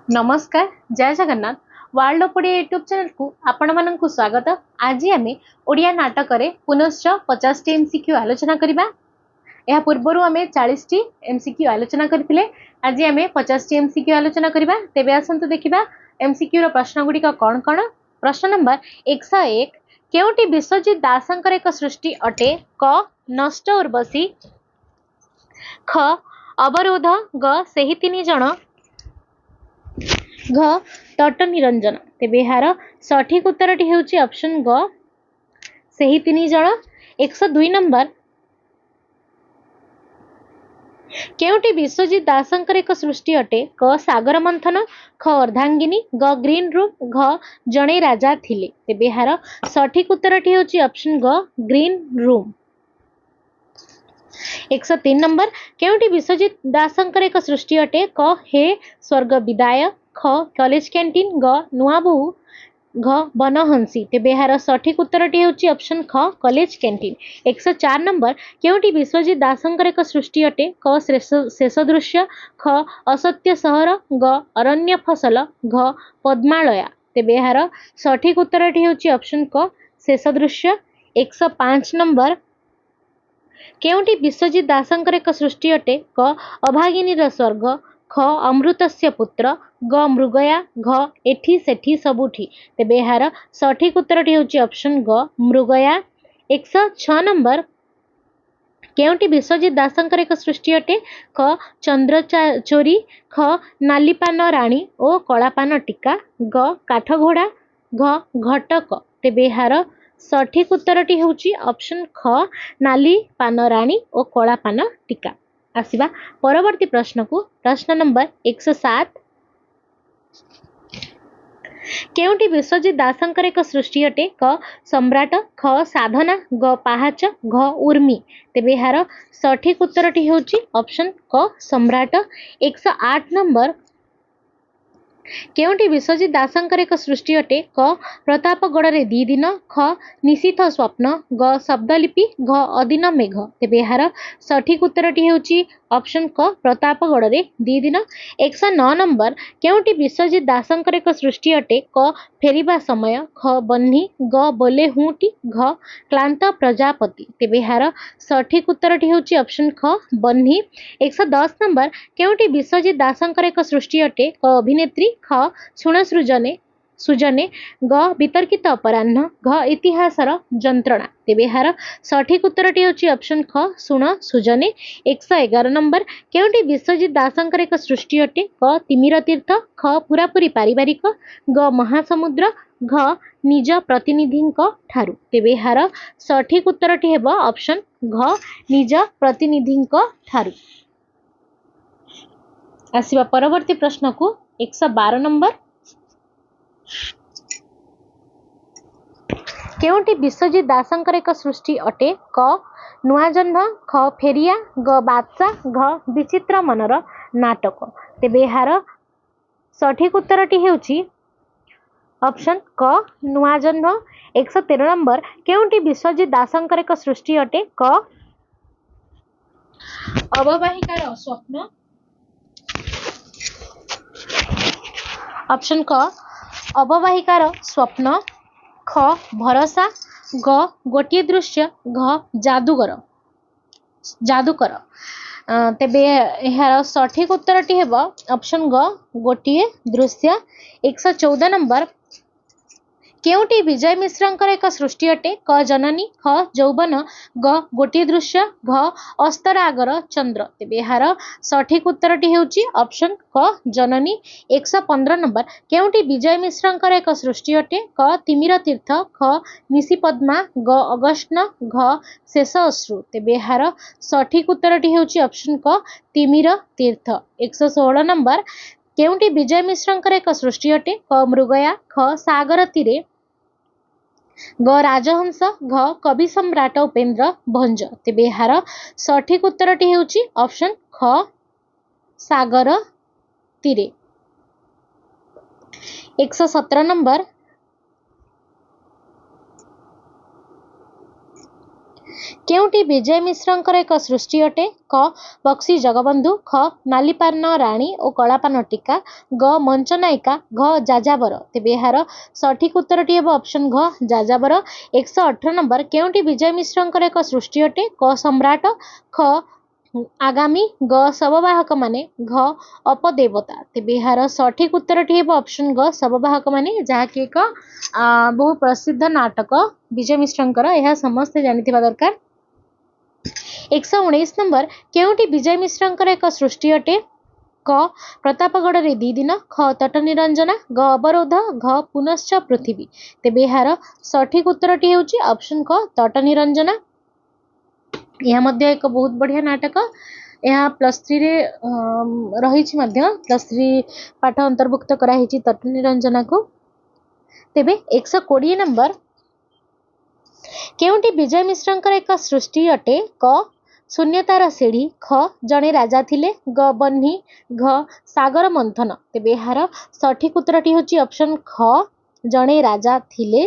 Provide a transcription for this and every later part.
नमस्कार जय Jagannath world of Odia YouTube channel को आपण मानक स्वागत। आज आम ओडिया नाटक पुनश्च 50 टी एमसीक्यू आलोचना करबा। यह पूर्वर आम 40 टी एमसीक्यू आलोचना करथिले। आज आम 50 टी एमसीक्यू आलोचना करबा। तेबे आसंतु देखिबा एमसीक्यू रो प्रश्न गुडी का कौन कौन। प्रश्न नंबर 101 केउटी विश्वजीत दासंकर एक सृष्टि अटे? क नष्ट उर्वशी, ख अवरोध, ग सेही तिनि जण, घ तट निरंजन। तेबे यार सठिक उत्तरटी हेउची ऑप्शन ग सेही तिनि जण। 102 नंबर केउटी विश्वजीत दासंकर एक सृष्टि अटे? क सागर मंथन, ख अर्धांगिनी, ग ग्रीन रूम, घ जणे राजा थिले। तेबे यार सठिक उत्तरटी हेउची ऑप्शन ग ग्रीन रूम। 103 नंबर केउटी विश्वजीत दासंकर एक सृष्टि अटे? क हे स्वर्ग विदाय, ख कॉलेज कैंटीन, ग नुआ बोहू, घ बनहंसी। तेबे यार सठिक उत्तरटी हेउची ऑप्शन ख कॉलेज कैंटीन। 104 नंबर केउटी विश्वजीत दासंकर एक सृष्टि अटे? क शेष दृश्य, ख असत्य सहर, ग अरण्य फसल, घ पद्मालया। तेबे यार सठिक उत्तरटी हेउची ऑप्शन क शेष दृश्य। 105 नंबर केउटी विश्वजीत दासंकर एक सृष्टि अटे? क अभागिनीर स्वर्ग, ख अमृतस्य पुत्र, ग मृगया, घ एठी सेठी सबुठी। तेबे यार सठिक उत्तरटी हेउची ऑप्शन ग मृगया। 106 नंबर केउटी विश्वजीत दासंकर एक सृष्टि अटे? क चंद्र चोरी, ख नालीपान राणी ओ कलापान टीका, ग काठघोड़ा, घ घटक। तेबे यार सठिक उत्तरटी हेउची ऑप्शन ख नाली पान राणी और कला पान टीका। आसिबा परवर्ती प्रश्न को। प्रश्न नंबर 107 केउटी विश्वजीत दासंकर एक सृष्टि अटे? क सम्राट, ख साधना, ग पाहाच, घ उर्मी। तेबे यार सठिक उत्तरटी हेउची ऑप्शन क सम्राट। 108 नंबर केउटी विश्वजीत दासंकर एक सृष्टि अटे? क प्रतापगढ़ रे दी दिन, ख निशीथ स्वप्न, ग शब्दलिपि, घ अदिन मेघ। तेबे यार सठिक उत्तरटी हेउची ऑप्शन क प्रतापगढ़ रे दी दिन। 109 नंबर केउटी विश्वजीत दासंकर एक सृष्टि अटे? क फेरिबा समय, ख बन्ही, ग बोले हुटी, घ क्लांत प्रजापति। तेबे यार सठिक उत्तरटी हेउची ऑप्शन ख बन्ही। 110 नंबर केउटी विश्वजीत दासंकर एक सृष्टि अटे? क अभिनेत्री, ख सुण सुजने, ग वितर्कित अपराह्न, घ इतिहासर जंत्रणा। तेबे यार सठिक उत्तरटी हेउची ऑप्शन ख सुण सुजने। 111 नंबर केउटी विश्वजीत दासंकर एक सृष्टि अटे? क तिमिर तीर्थ, ख पूरापूरी पारिवारिक, ग महासमुद्र, घ निज प्रतिनिधिंक ठारू। तेबे यार सठिक उत्तरटी हेब ऑप्शन घ निज प्रतिनिधिंक ठारू। आसिबा परवर्ती प्रश्न को। 112 नंबर केउटी विश्वजीत दासंकर एक सृष्टि अटे? क नुआ जन्म, ख फेरिया, ग बादशाह, घ विचित्र मनर नाटक। तेबे यार सठिक उत्तरटी हेउची ऑप्शन क नुआ जन्म। 113 नंबर केउटी विश्वजीत दासंकर एक सृष्टि अटे? क अववाहिकार स्वप्न, ऑप्शन क अववाहिकार स्वप्न, ख भरोसा, ग गोटिए दृश्य, घ जादूकर। तेबे यार सठिक उत्तरटी हेब ऑप्शन ग गोटिए दृश्य। 114 नंबर केउटी विजय मिश्रंकर एक सृष्टि अटे? क जननी, ख यौवन, ग गोटिए दृश्य, घ अस्तरागर चंद्र। तेबे यार सठिक उत्तरटी हेउची ऑप्शन क जननी। 115 नंबर केउटी विजय मिश्रंकर एक सृष्टि अटे? क तिमिर तीर्थ, ख निशिपद्मा, ग अगस्त्य, घ शेष अश्रु। तेबे यार सठिक उत्तरटी हेउची ऑप्शन क तिमिर तीर्थ। 116 नंबर केउटी विजय मिश्रंकर एक सृष्टि अटे? क मृगया, ख सागर तीरे, ग राजहंस, घ कवि सम्राट उपेन्द्र भंज। तेबे यार सठिक उत्तरटी हेउची ऑप्शन ख सागर तीरे। 117 नंबर केउटी विजय मिश्रंकर एक सृष्टि अटे क बक्सी जगबंधु ख नालीपान राणी और कलापान टीका ग मंचनायिका घ जाजाबर तेबे यार सठिक उत्तरटी हे ऑप्शन घ जाजाबर 118 नंबर केउटी विजय मिश्रंकर एक सृष्टि अटे क सम्राट ख आगामी ग शववाहक माने घ अपदेवता तेबे यार सठिक उत्तरटी हे ऑप्शन ग शववाहक माने जहाँकि एक बहु प्रसिद्ध नाटक विजय मिश्रंकर यह समस्ते जानिथिबा दरकार 119 नंबर केउटी विजय मिश्रंकर एक सृष्टि अटे क प्रतापगढ़ रे दी दिन ख तट निरंजना ग अवरोध घ पुनश्च पृथ्वी तेबे यार सठिक उत्तरटी हेउची ऑप्शन क तट निरंजना यह मध्य एक बहुत बढ़िया नाटक यह +3 रे रही +3 पाठ अंतर्भुक्त कराही तट निरंजना को तेबे 120 नंबर केउटी विजय मिश्रंकर एक सृष्टि अटे क शून्यतार सीढ़ी ख जड़े राजा थिले ग बन्ही घ सागर मंथन तेबे यार सठिक उत्तरटी होची ऑप्शन ख जड़े राजा थिले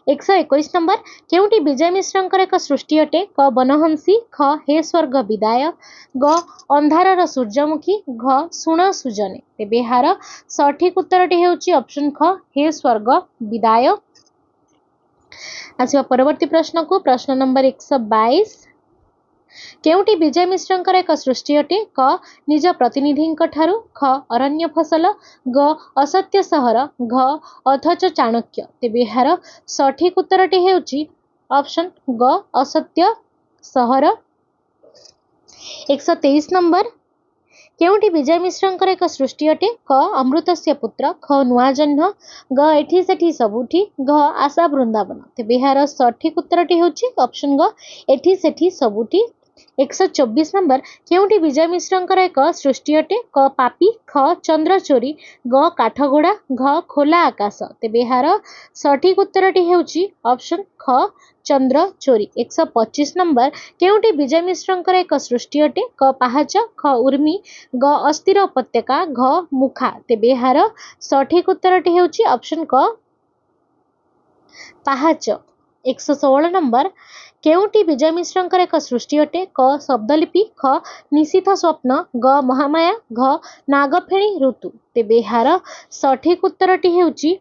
121 नंबर केउटी विजय मिश्रंकर एक सृष्टि अटे क बनहंसी ख हे स्वर्ग विदाय ग अंधारर सूर्यमुखी घ सुण सुजने तेबे यार सठिक उत्तरटी हेउची ऑप्शन ख हे स्वर्ग विदाय आसिबा परवर्ती प्रश्न को प्रश्न नंबर 122 केउटी विजय मिश्रंकर एक सृष्टि अटे क निज प्रतिनिधिंक ठारू ख अरण्य फसल ग असत्य सहर घ अथच चाणक्य तेबे यार सठिक उत्तरटी हेउची ऑप्शन ग असत्य सहर 123 नंबर केउटी विजय मिश्रंकर एक सृष्टि अटे क अमृतस्य पुत्र ख नुआ जह्न ग एठी सेठी सबुठी घ आशा वृंदावन तेबे यार सठिक उत्तरटी हेउची ऑप्शन ग एठी सेठी सबुठी 124 नंबर केउटी विजय मिश्रंकर एक सृष्टि अटे क पापी ख चंद्र चोरी ग काठगोड़ा घ खोला आकाश तेबे यार सठिक उत्तरटी हेउची ऑप्शन ख चंद्र चोरी 125 नंबर केउटी विजय मिश्रंकर एक सृष्टि अटे क पाहाच ख उर्मी ग अस्थिर उपत्यका घ मुखा तेबे यार सठिक उत्तरटी हेउची ऑप्शन क पाहाच 116 नंबर केउटी विजय मिश्रंकर एक सृष्टि अटे क शब्दलिपि ख निशीथ स्वप्न ग महामाया घ नागफेणी ऋतु तेबे यार सठिक उत्तरटी हेउची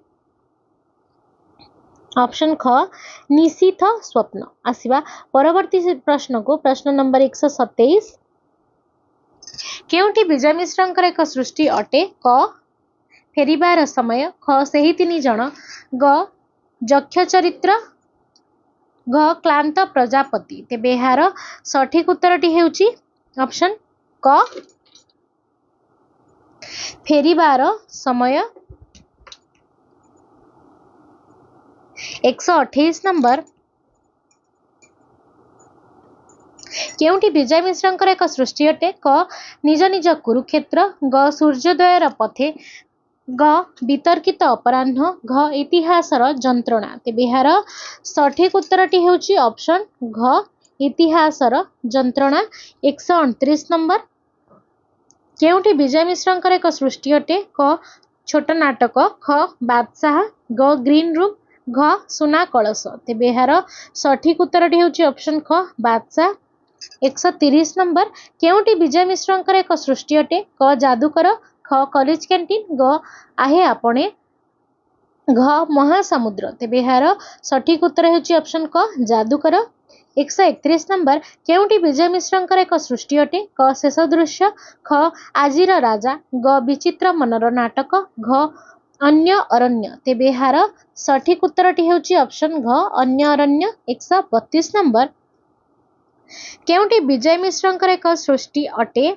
ऑप्शन ख निशीथ स्वप्न आसिबा परवर्ती प्रश्न को प्रश्न नंबर 127 केउटी विजय मिश्रंकर एक सृष्टि अटे क फेरिबार समय ख सेही तिनि जण ग जक्ष चरित्र घ क्लांत प्रजापति तेबे यार सठिक उत्तरटी हेउची ऑप्शन क फेरिबार समय 128 नंबर केउटी विजय मिश्रंकर एक सृष्टि अटे क निज निज कुरुक्षेत्र ग सूर्योदयर पथे ग वितर्कित अपराह्न घ इतिहासर जंत्रणा तेबे यार सठिक उत्तरटी हेउची ऑप्शन घ इतिहासर जंत्रणा 129 नंबर केउटी विजय मिश्रंकर एक सृष्टि अटे क छोट नाटक ख बादशाह ग ग्रीन रूम घ सुना कलश तेबे यार सठिक उत्तरटी हेउची ऑप्शन ख बादशाह 130 नंबर केउटी विजय मिश्रंकर एक सृष्टि अटे क जादूकर ख कॉलेज कैंटीन ग आहे आपणे घ महासमुद्र तेबे यार सठिक उत्तर हेउची ऑप्शन क जादूकर 131 नंबर केउटी विजय मिश्रंकर एक सृष्टि अटे क शेष दृश्य ख आजिर राजा ग विचित्र मनर नाटक घ अन्य अरण्य तेबे यार सठिक उत्तरटी हेउची ऑप्शन घ अन्य अरण्य 132 नंबर केउटी विजय मिश्रंकर एक सृष्टि अटे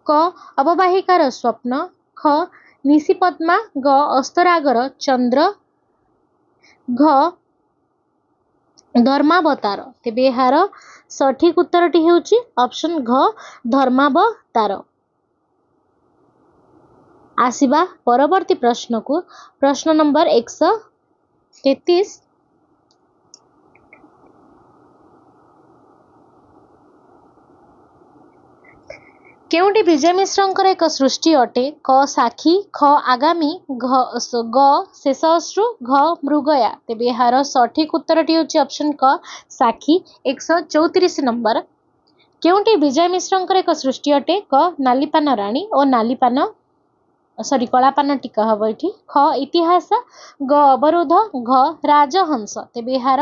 क अववाहिकार स्वप्न ख निशिपद्मा ग अस्तरागर चंद्र घ धर्मावतार तेबे यार सठिक उत्तरटी हेउची ऑप्शन घ धर्मावतार आसिबा परवर्ती प्रश्न को प्रश्न नंबर 133 केउटी विजय मिश्रंकर एक सृष्टि अटे क साखी ख आगामी ग शेष अश्रु घ मृगया तेबे यार सठिक उत्तरटी होची ऑप्शन क साखी 134 नंबर। केउटी विजय मिश्रंकर एक सृष्टि अटे क नालीपान राणी और नालीपान सॉरी कलापान टीका हम ये ख इतिहास ग अवरोध घ राजहंस तेबे यार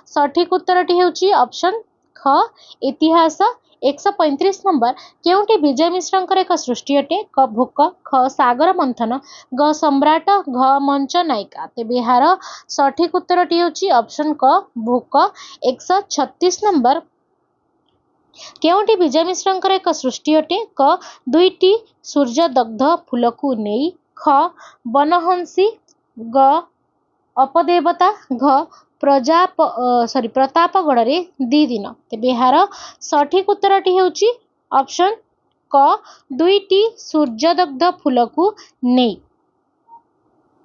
सठिक उत्तरटी होची ऑप्शन ख इतिहास 135 नंबर। केउटी विजय मिश्रंकर एक सृष्टि अटे क भोक ख सागर मंथन ग सम्राट घ मंच नायिका तेबे यार सठिक उत्तरटी होची ऑप्शन क भोक 136 नंबर। केउटी विजय मिश्रंकर एक सृष्टि अटे क दुईटी सूर्य दग्ध फूल को नहीं ख बनहंसी ग अपदेवता घ प्रतापगढ़ रे दी दिन तेबे यार सठिक उत्तरटी होची ऑप्शन क दुईटी सूर्यदग्ध फूल को नहीं।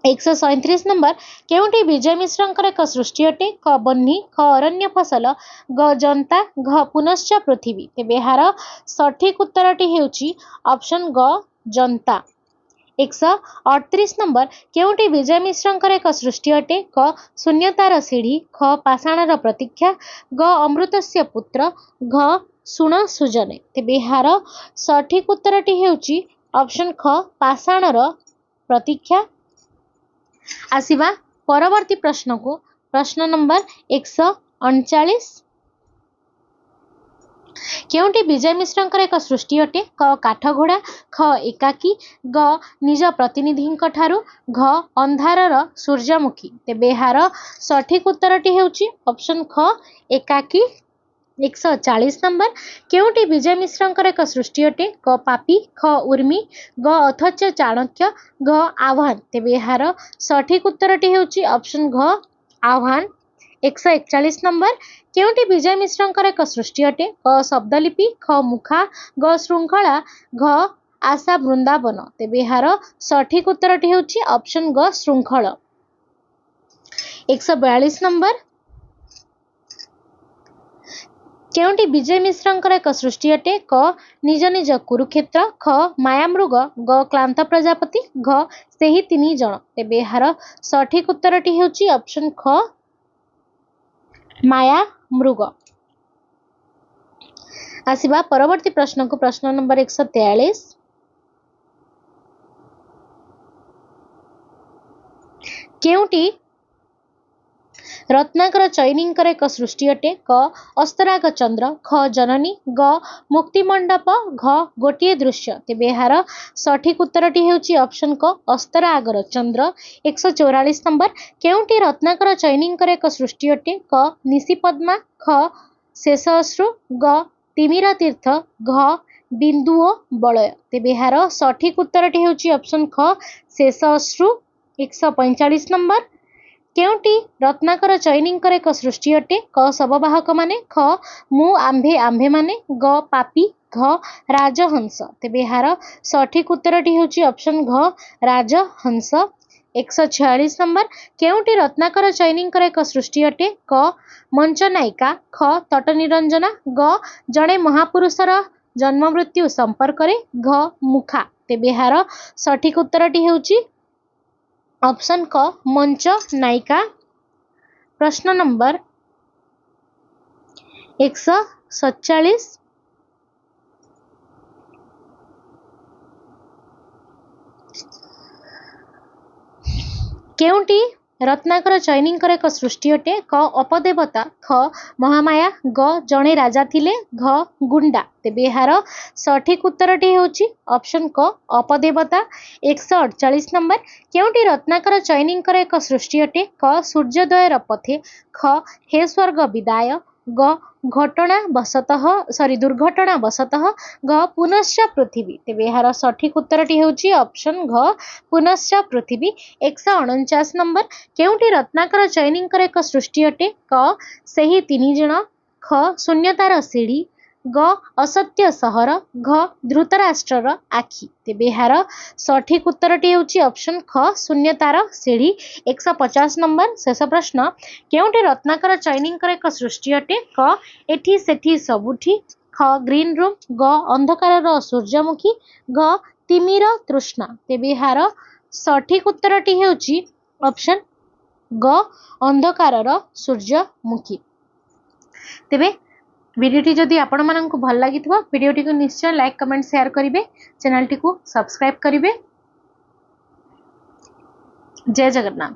137 नंबर। केउटी विजय मिश्रंकर एक सृष्टि अटे क बन्ही ख अरण्य फसल ग जनता घ पुनश्च पृथ्वी तेबे यार सठिक उत्तरटी होची ऑप्शन ग जनता। 138 नंबर। केउटी विजय मिश्रंकर एक सृष्टि अटे क शून्यतार सीढ़ी ख पाषाणर प्रतीक्षा ग अमृतस्य पुत्र घ सुण सुजने तेबे यार सठिक उत्तरटी होची ऑप्शन ख पाषाणर प्रतीक्षा। आसिबा परवर्ती प्रश्न को प्रश्न नंबर 139। केउटी विजय मिश्रंकर एक सृष्टि अटे क काठघोड़ा ख एकाकी ग निज प्रतिनिधि ठारू घ अंधारर सूर्यमुखी तेबे यार सठिक उत्तरटी होची ऑप्शन ख एकाकी। 140 नंबर। केउटी विजय मिश्रंकर एक सृष्टि अटे क पापी ख उर्मी ग अथच चाणक्य घ आह्वान तेबे यार सठिक उत्तरटी होची ऑप्शन घ आह्वान। 141 नंबर। केउटी विजय मिश्रंकर एक सृष्टि अटे क शब्दलिपि ख मुखा ग श्रृंखला घ आशा वृंदावन तेबे यार सठिक उत्तरटी होची ऑप्शन ग श्रृंखल। 142 नंबर। केउटी विजय मिश्रंकर एक सृष्टि अटे क निज निज कुरुक्षेत्र ख मायामृग ग क्लांत प्रजापति घ सेही तिनि जन तेबे यार सठिक उत्तरटी होची ऑप्शन ख माया मृग। आसिबा परवर्ती प्रश्न को प्रश्न नंबर 143। केउटी रत्नाकर चैनिंकर एक सृष्टि अटे क अस्तराग चंद्र ख जननी ग मुक्तिमंडप घ गोटिए दृश्य तेबे यार सठिक उत्तरटी होची ऑप्शन क अस्तरागर चंद्र। 144 नंबर। केउटी रत्नाकर चैनिंकर एक सृष्टि अटे क निशिपद्मा ख शेष अश्रु ग तिमिर तीर्थ घ बिंदुओ बलय तेबे यार सठिक उत्तरटी होची ऑप्शन ख शेष अश्रु। 145 नंबर। केउटी रत्नाकर चैनिंकर एक सृष्टि अटे क शववाहक माने ख मु आंभे आंभे माने ग पापी घ राजहंस तेबे यार सठिक उत्तरटी होची ऑप्शन घ राजहंस। 146 नंबर। केउटी रत्नाकर चैनिंकर एक सृष्टि अटे क मंच नायिका ख तट निरंजना ग जड़े महापुरुषर जन्म मृत्यु संपर्क घ मुखा तेबे यार सठिक उत्तरटी होची ऑप्शन क मंच नायिका। प्रश्न नंबर 147। केउटी रत्नाकर चैनिंकर एक सृष्टि अटे क अपदेवता ख महामाया ग जड़े राजा थिले घ गुंडा तेबे यार सठिक उत्तरटी होची ऑप्शन क अपदेवता। 148 नंबर। केउटी रत्नाकर चैनिंकर एक सृष्टि अटे क सूर्योदयर पथे ख हे स्वर्ग विदाय ग दुर्घटना वशतः घ पुनश्च पृथ्वी तेबे यार सठिक उत्तरटी होची ऑप्शन घ पुनश्च पृथ्वी। 149 नंबर। केउटी रत्नाकर चैनिंकर एक सृष्टि अटे क सेही तिनि जण ख शून्यतार सीढ़ी ग असत्य सहर घ धृतराष्ट्रर आखि तेबे यार सठिक उत्तरटी होची ऑप्शन ख शून्यतार सीढ़ी। 150 नंबर। शेष प्रश्न। केउटी रत्नाकर चैनिंकर एक सृष्टि अटे क एठी सेठी सबुठी ख ग्रीन रूम ग अंधकार सूर्यमुखी घ तिमिर तृष्णा। तेबे यार सठिक उत्तरटी हेउची ऑप्शन ग अंधकार सूर्यमुखी। तेबे वीडियोटी जदि आपण माननकु भल लागिथिबो वीडियोटी को निश्चय लाइक कमेंट शेयर करिवे चैनल टी को सब्सक्राइब करिवे। जय जगन्नाथ।